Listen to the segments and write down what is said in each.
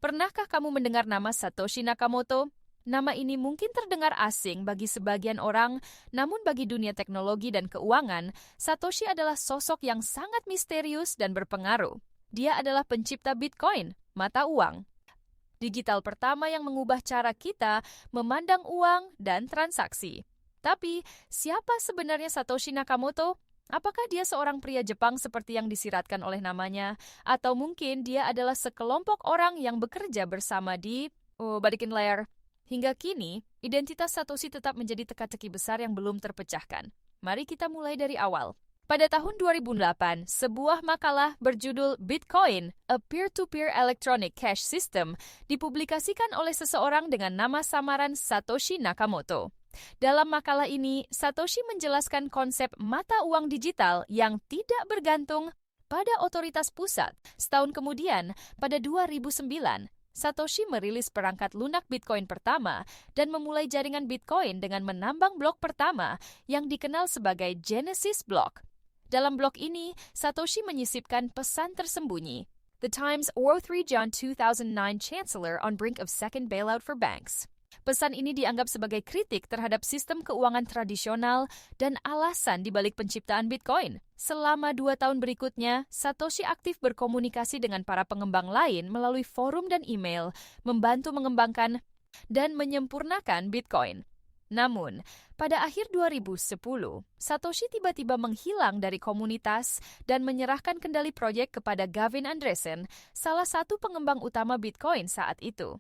Pernahkah kamu mendengar nama Satoshi Nakamoto? Nama ini mungkin terdengar asing bagi sebagian orang, namun bagi dunia teknologi dan keuangan, Satoshi adalah sosok yang sangat misterius dan berpengaruh. Dia adalah pencipta Bitcoin, mata uang digital pertama yang mengubah cara kita memandang uang dan transaksi. Tapi, siapa sebenarnya Satoshi Nakamoto? Apakah dia seorang pria Jepang seperti yang disiratkan oleh namanya? Atau mungkin dia adalah sekelompok orang yang bekerja bersama di balikin layar? Hingga kini, identitas Satoshi tetap menjadi teka-teki besar yang belum terpecahkan. Mari kita mulai dari awal. Pada tahun 2008, sebuah makalah berjudul Bitcoin, a Peer-to-Peer Electronic Cash System, dipublikasikan oleh seseorang dengan nama samaran Satoshi Nakamoto. Dalam makalah ini, Satoshi menjelaskan konsep mata uang digital yang tidak bergantung pada otoritas pusat. Setahun kemudian, pada 2009, Satoshi merilis perangkat lunak Bitcoin pertama dan memulai jaringan Bitcoin dengan menambang blok pertama yang dikenal sebagai Genesis Block. Dalam blok ini, Satoshi menyisipkan pesan tersembunyi. The Times War 3 John 2009 Chancellor on brink of second bailout for banks. Pesan ini dianggap sebagai kritik terhadap sistem keuangan tradisional dan alasan dibalik penciptaan Bitcoin. Selama 2 tahun berikutnya, Satoshi aktif berkomunikasi dengan para pengembang lain melalui forum dan email, membantu mengembangkan dan menyempurnakan Bitcoin. Namun, pada akhir 2010, Satoshi tiba-tiba menghilang dari komunitas dan menyerahkan kendali proyek kepada Gavin Andresen, salah satu pengembang utama Bitcoin saat itu.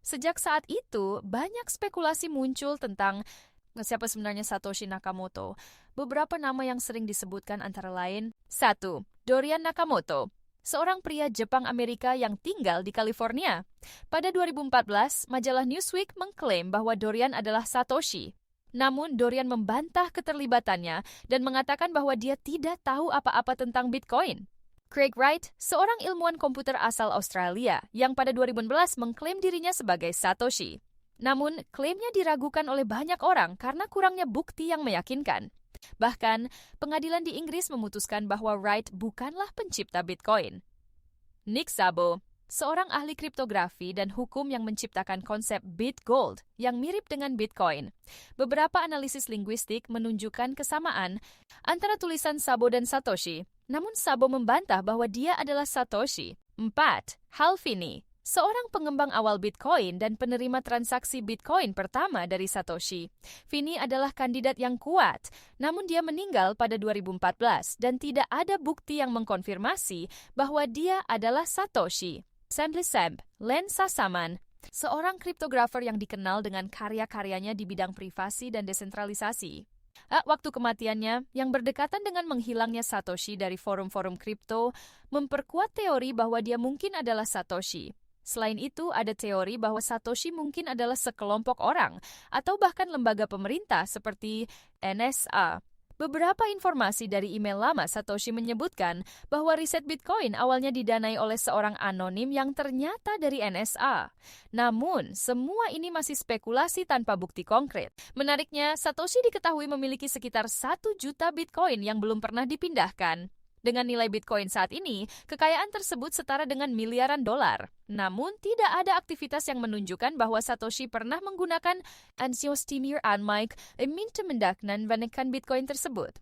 Sejak saat itu, banyak spekulasi muncul tentang siapa sebenarnya Satoshi Nakamoto. Beberapa nama yang sering disebutkan antara lain, 1. Dorian Nakamoto, seorang pria Jepang-Amerika yang tinggal di California. Pada 2014, majalah Newsweek mengklaim bahwa Dorian adalah Satoshi. Namun, Dorian membantah keterlibatannya dan mengatakan bahwa dia tidak tahu apa-apa tentang Bitcoin. Craig Wright, seorang ilmuwan komputer asal Australia yang pada 2011 mengklaim dirinya sebagai Satoshi. Namun, klaimnya diragukan oleh banyak orang karena kurangnya bukti yang meyakinkan. Bahkan, pengadilan di Inggris memutuskan bahwa Wright bukanlah pencipta Bitcoin. Nick Szabo, seorang ahli kriptografi dan hukum yang menciptakan konsep BitGold yang mirip dengan Bitcoin. Beberapa analisis linguistik menunjukkan kesamaan antara tulisan Szabo dan Satoshi. Namun Szabo membantah bahwa dia adalah Satoshi. 4. Hal Finney, seorang pengembang awal Bitcoin dan penerima transaksi Bitcoin pertama dari Satoshi. Finney adalah kandidat yang kuat, namun dia meninggal pada 2014 dan tidak ada bukti yang mengkonfirmasi bahwa dia adalah Satoshi. Sam Len Sassaman, seorang kriptografer yang dikenal dengan karya-karyanya di bidang privasi dan desentralisasi. Waktu kematiannya, yang berdekatan dengan menghilangnya Satoshi dari forum-forum kripto, memperkuat teori bahwa dia mungkin adalah Satoshi. Selain itu, ada teori bahwa Satoshi mungkin adalah sekelompok orang, atau bahkan lembaga pemerintah seperti NSA. Beberapa informasi dari email lama Satoshi menyebutkan bahwa riset Bitcoin awalnya didanai oleh seorang anonim yang ternyata dari NSA. Namun, semua ini masih spekulasi tanpa bukti konkret. Menariknya, Satoshi diketahui memiliki sekitar 1 juta Bitcoin yang belum pernah dipindahkan. Dengan nilai Bitcoin saat ini, kekayaan tersebut setara dengan miliaran dolar. Namun, tidak ada aktivitas yang menunjukkan bahwa Satoshi pernah menggunakan Ansiostimir Anmike untuk mendapatkan Bitcoin tersebut.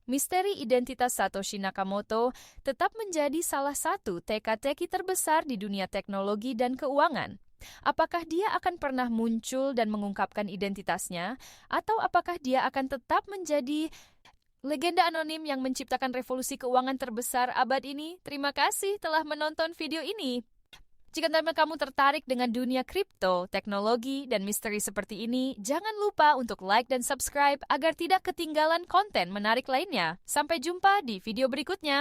Misteri identitas Satoshi Nakamoto tetap menjadi salah satu teka-teki terbesar di dunia teknologi dan keuangan. Apakah dia akan pernah muncul dan mengungkapkan identitasnya, atau apakah dia akan tetap menjadi legenda anonim yang menciptakan revolusi keuangan terbesar abad ini? Terima kasih telah menonton video ini. Jika kamu tertarik dengan dunia kripto, teknologi, dan misteri seperti ini, jangan lupa untuk like dan subscribe agar tidak ketinggalan konten menarik lainnya. Sampai jumpa di video berikutnya.